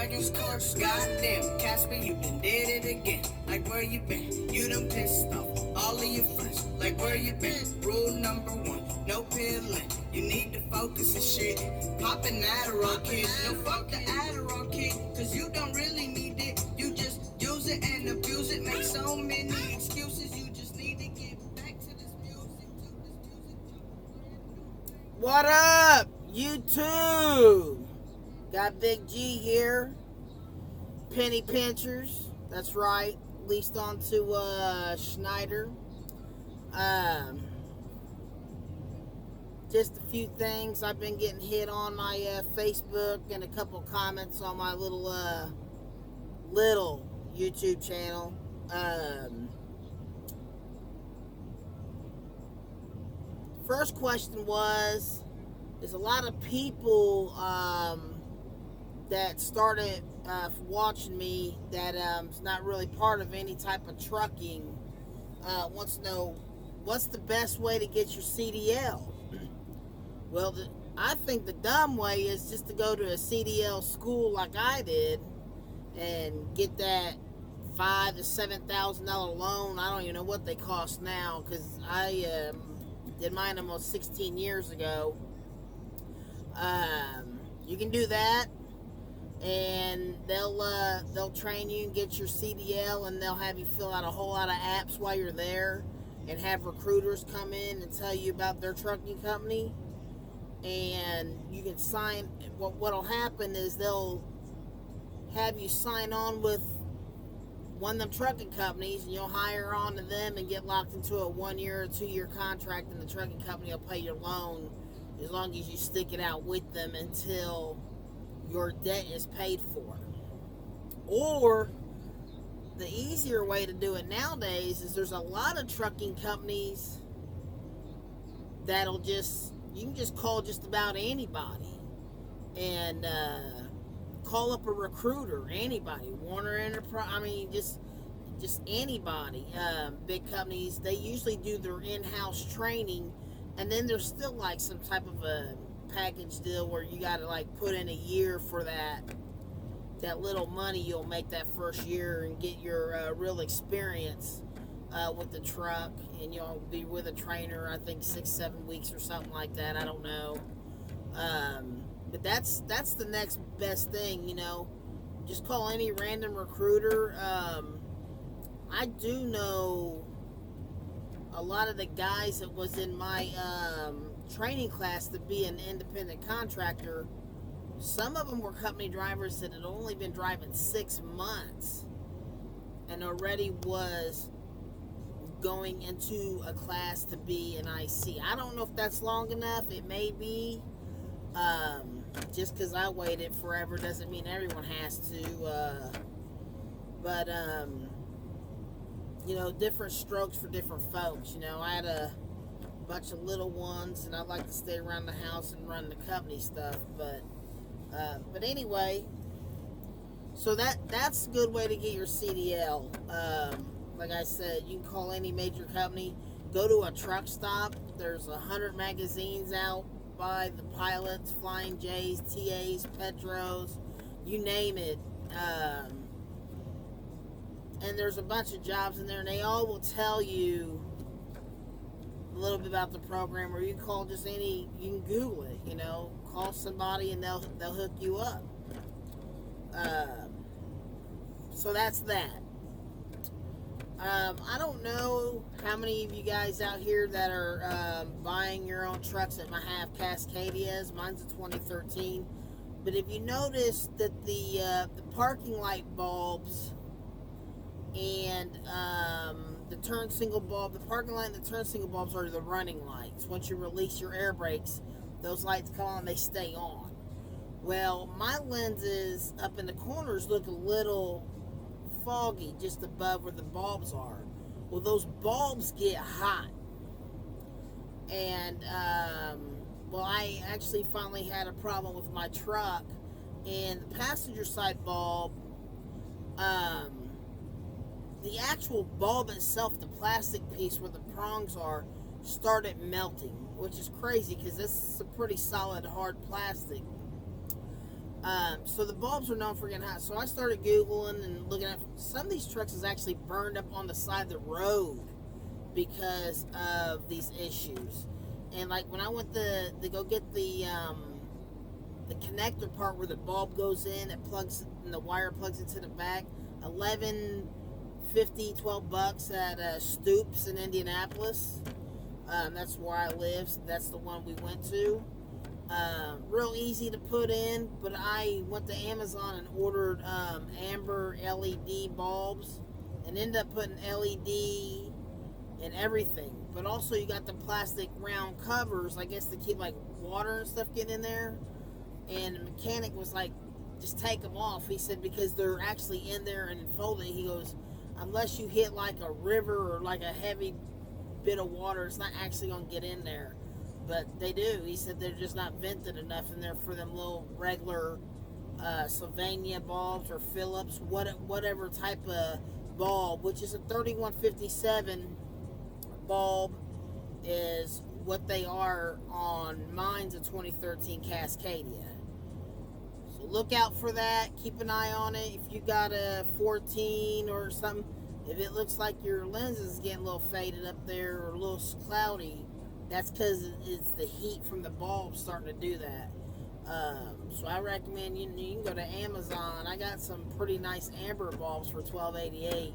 Volkswagen's course. Goddamn, Casper, you done did it again. Like where you been? You done pissed off all of your friends. Like where you been? Rule number one, no peeling. You need to focus and shit. Pop an Adderall, kid. No, fuck the Adderall, kid. Cause you don't really need it. You just use it and abuse it. Make so many excuses. You just need to get back to this music. What up, YouTube? Got Big G here. Penny Pinchers. That's right. Leased onto Schneider. Just a few things. I've been getting hit on my Facebook and a couple comments on my little YouTube channel. First question was, there's a lot of people that started watching me that is not really part of any type of trucking. Wants to know, what's the best way to get your CDL? Well, I think the dumb way is just to go to a CDL school like I did and get that $5,000 to $7,000 loan. I don't even know what they cost now, because I did mine almost 16 years ago. You can do that, and they'll train you and get your CDL, and they'll have you fill out a whole lot of apps while you're there, and have recruiters come in and tell you about their trucking company. And you can sign. What'll happen is they'll have you sign on with one of them trucking companies, and you'll hire on to them and get locked into a 1 year or 2 year contract, and the trucking company will pay your loan as long as you stick it out with them until your debt is paid for. Or the easier way to do it nowadays is there's a lot of trucking companies that'll you can just call just about anybody and call up a recruiter, anybody, Warner Enterprise, I mean, just anybody. Big companies, they usually do their in-house training, and then there's still like some type of a package deal where you got to like put in a year for that little money you'll make that first year and get your real experience with the truck, and you'll be with a trainer, I think 6-7 weeks or something like that. I don't know. But that's the next best thing, just call any random recruiter. I do know a lot of the guys that was in my training class to be an independent contractor. Some of them were company drivers that had only been driving 6 months and already was going into a class to be an IC. I don't know if that's long enough. It may be. Just because I waited forever doesn't mean everyone has to. But different strokes for different folks. I had a bunch of little ones, and I'd like to stay around the house and run the company stuff. But anyway, so that's a good way to get your CDL. Like I said, you can call any major company. Go to a truck stop. There's 100 magazines out by the pilots, Flying J's, TAs, Petros, you name it. And there's a bunch of jobs in there, and they all will tell you a little bit about the program. Or you can call just you can Google it. Call somebody and they'll hook you up. So that's that. I don't know how many of you guys out here that are buying your own trucks that might have Cascadias. Mine's a 2013. But if you notice that the parking light bulbs and the turn signal bulb, the parking light and the turn signal bulbs are the running lights. Once you release your air brakes, those lights come on, they stay on. Well, my lenses up in the corners look a little foggy just above where the bulbs are. Well, those bulbs get hot, and I actually finally had a problem with my truck, and the passenger side bulb, the actual bulb itself, the plastic piece where the prongs are, started melting, which is crazy because this is a pretty solid hard plastic. So the bulbs are known for getting hot. So I started Googling and looking at some of these trucks is actually burned up on the side of the road because of these issues. And like when I went to go get the connector part where the bulb goes in, it plugs and the wire plugs into the back, 11.50, $12 at Stoops in Indianapolis. That's where I live. So that's the one we went to. Real easy to put in, but I went to Amazon and ordered amber LED bulbs and ended up putting LED in everything. But also you got the plastic round covers, I guess, to keep like water and stuff getting in there. And the mechanic was like, just take them off. He said, because they're actually in there and folded. He goes, unless you hit like a river or like a heavy bit of water, it's not actually going to get in there. But they do. He said they're just not vented enough in there for them little regular Sylvania bulbs or Phillips, whatever type of bulb, which is a 3157 bulb, is what they are on mine's a 2013 Cascadia. So look out for that. Keep an eye on it. If you got a 14 or something, if it looks like your lens is getting a little faded up there or a little cloudy, that's because it's the heat from the bulb starting to do that. So I recommend you can go to Amazon. I got some pretty nice amber bulbs for $12.88,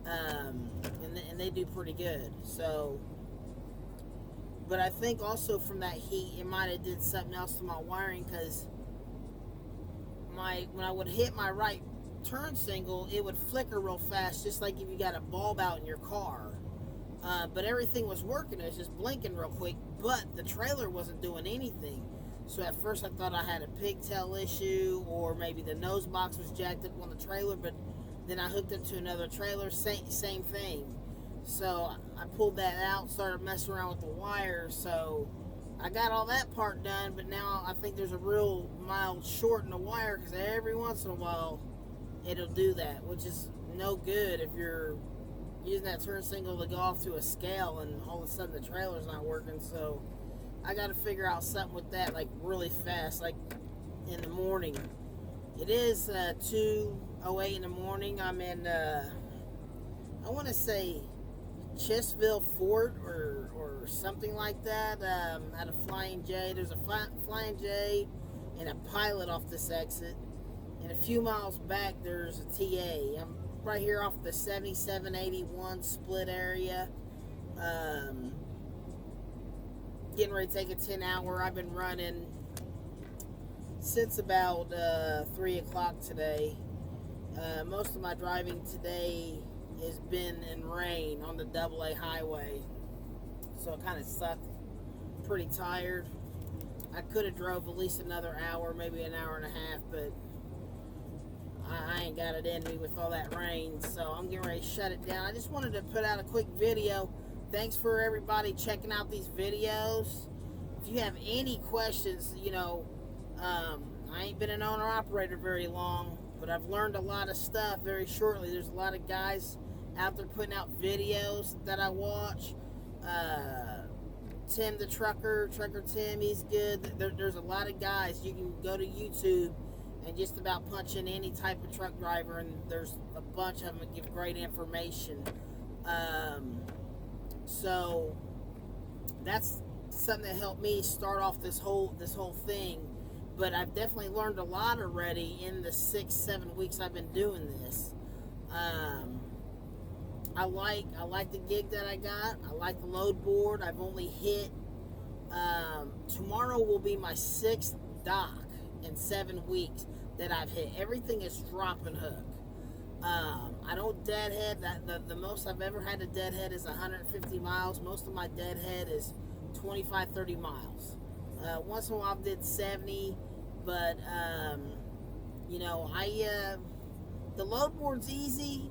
and they do pretty good. So, but I think also from that heat, it might have did something else to my wiring, because when I would hit my right turn signal, it would flicker real fast, just like if you got a bulb out in your car. But everything was working. It was just blinking real quick, but the trailer wasn't doing anything. So at first I thought I had a pigtail issue, or maybe the nose box was jacked up on the trailer, but then I hooked it to another trailer, same thing. So I pulled that out, started messing around with the wires. So I got all that part done, but now I think there's a real mild short in the wire, because every once in a while it'll do that, which is no good if you're using that turn signal to go off to a scale and all of a sudden the trailer's not working. So I got to figure out something with that, like really fast, like in the morning. It is 2:08 in the morning. I'm in I want to say Chestville Fort or something like that, at a Flying J. There's a Flying J and a Pilot off this exit, and a few miles back there's a TA. I'm right here off the 7781 split area, getting ready to take a 10-hour. I've been running since about 3 o'clock today. Most of my driving today has been in rain on the AA highway, so it kind of sucked. Pretty tired. I could have drove at least another hour, maybe an hour and a half, but I ain't got it in me with all that rain, so I'm getting ready to shut it down. I just wanted to put out a quick video. Thanks for everybody checking out these videos. If you have any questions, I ain't been an owner-operator very long, but I've learned a lot of stuff very shortly. There's a lot of guys out there putting out videos that I watch. Tim the Trucker Tim, he's good. There's a lot of guys. You can go to YouTube and just about punch in any type of truck driver, and there's a bunch of them that give great information. So that's something that helped me start off this whole thing. But I've definitely learned a lot already in the 6-7 weeks I've been doing this. I like the gig that I got. I like the load board. I've only hit, tomorrow will be my 6th dock in 7 weeks that I've hit. Everything is drop and hook. I don't deadhead. The most I've ever had to deadhead is 150 miles. Most of my deadhead is 25-30 miles. Once in a while I did 70, but the load board's easy,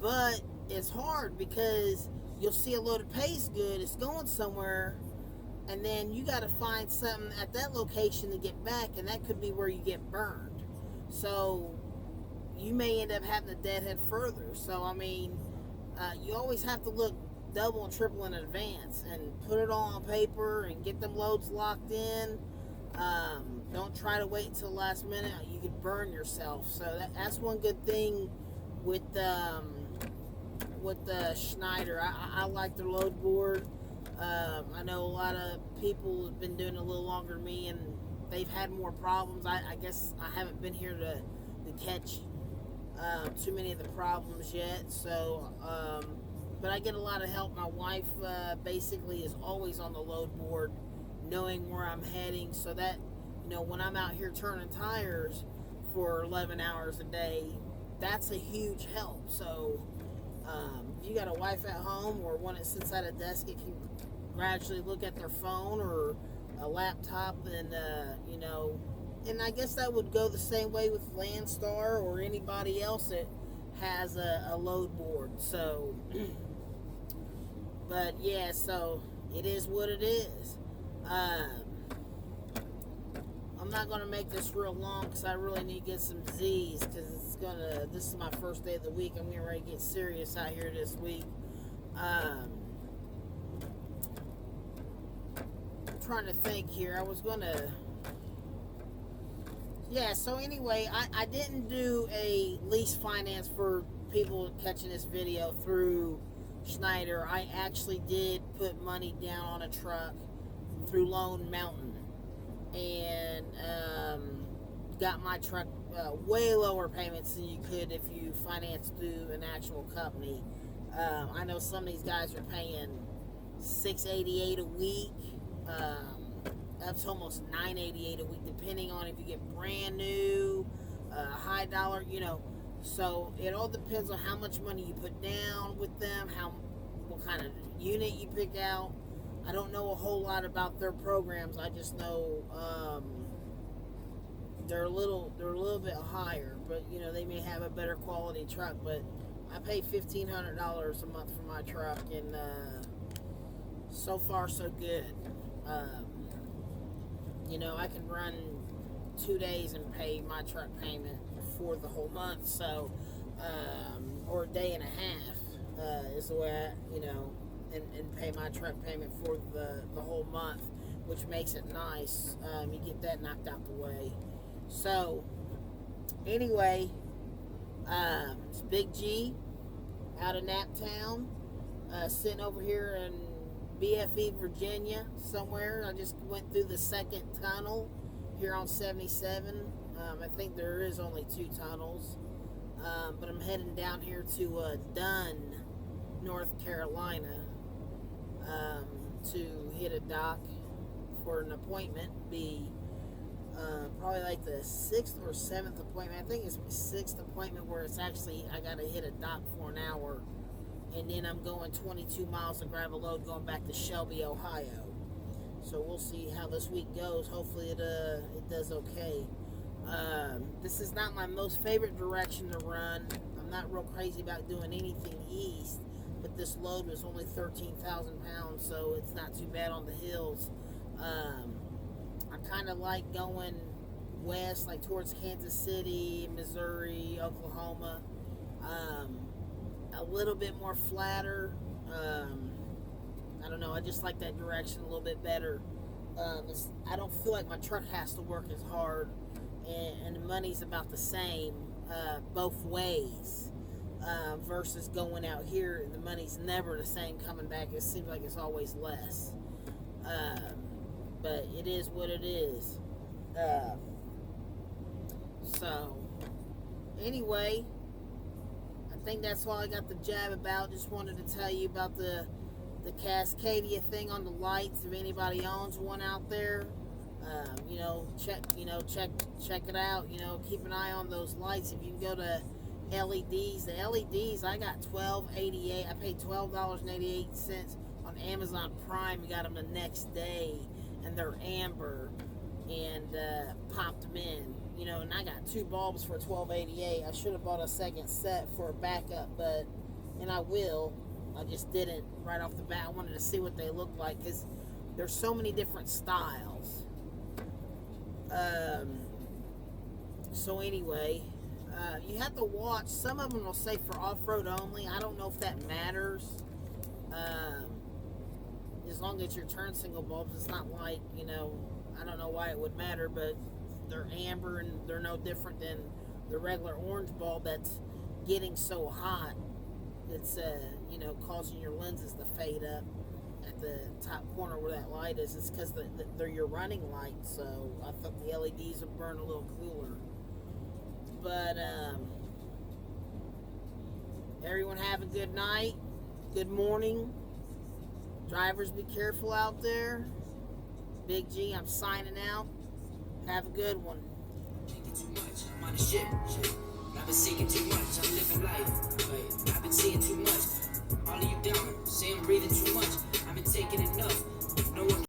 but it's hard because you'll see a load that pays good, it's going somewhere, and then you got to find something at that location to get back, and that could be where you get burned. So you may end up having to deadhead further. So you always have to look double and triple in advance and put it all on paper and get them loads locked in. Don't try to wait till the last minute, you could burn yourself. So that's one good thing with the Schneider. I like their load board. I know a lot of people have been doing it a little longer than me, and they've had more problems. I guess I haven't been here to catch too many of the problems yet. So, but I get a lot of help. My wife basically is always on the load board, knowing where I'm heading, so that, you know, when I'm out here turning tires for 11 hours a day, that's a huge help. So if you got a wife at home or one that sits at a desk, it can gradually look at their phone or a laptop, and you know, and I guess that would go the same way with Landstar or anybody else that has a load board. So but yeah, so it is what it is. I'm not going to make this real long because I really need to get some Z's, because this is my first day of the week. I'm getting ready to get serious out here this week. I'm trying to think here. I was going to... Yeah, so anyway, I didn't do a lease finance for people catching this video through Schneider. I actually did put money down on a truck through Lone Mountain, and got my truck way lower payments than you could if you financed through an actual company. I know some of these guys are paying $688 a week, up to almost $988 a week, depending on if you get brand new, high dollar, you know. So it all depends on how much money you put down with them, what kind of unit you pick out. I don't know a whole lot about their programs. I just know they're a little bit higher, but you know, they may have a better quality truck. But I pay $1,500 a month for my truck, and so far so good. You know, I can run 2 days and pay my truck payment for the whole month. So or a day and a half is the way I, you know, and pay my truck payment for the whole month, which makes it nice. You get that knocked out the way. So anyway, it's Big G out of Naptown, sitting over here in BFE, Virginia, somewhere. I just went through the second tunnel here on 77. I think there is only 2 tunnels, but I'm heading down here to Dunn, North Carolina, to hit a dock for an appointment. Be probably like the 6th or 7th appointment. I think it's my 6th appointment where it's actually I gotta hit a dock for an hour, and then I'm going 22 miles to grab a load going back to Shelby, Ohio. So we'll see how this week goes. Hopefully it does okay. This is not my most favorite direction to run. I'm not real crazy about doing anything east, but this load was only 13,000 pounds, so it's not too bad on the hills. I kind of like going west, like towards Kansas City, Missouri, Oklahoma. A little bit more flatter. I don't know, I just like that direction a little bit better. I don't feel like my truck has to work as hard, and the money's about the same both ways, versus going out here, the money's never the same coming back. It seems like it's always less. But it is what it is. So anyway, I think that's all I got the jab about. Just wanted to tell you about the Cascadia thing on the lights. If anybody owns one out there, check it out. Keep an eye on those lights. If you can go to LEDs, the LEDs, I got $12.88. I paid $12.88 on Amazon Prime. You got them the next day, and they're amber, and popped them in. And I got 2 bulbs for $12.88. I should have bought a second set for a backup, and I will. I just didn't right off the bat. I wanted to see what they look like, because there's so many different styles. So anyway, you have to watch. Some of them will say for off-road only. I don't know if that matters. As long as your turn single bulbs, it's not like, I don't know why it would matter, but they're amber and they're no different than the regular orange bulb that's getting so hot. It's causing your lenses to fade up at the top corner where that light is. It's because they're your running light, so I thought the LEDs would burn a little cooler. But everyone have a good night, good morning. Drivers, be careful out there. Big G, I'm signing out. Have a good one. Too much. I'm on the ship. I've been seeking too much. I'm living life, but I've been seeing too much. All of you down, say I'm breathing too much. I've been taking enough. No one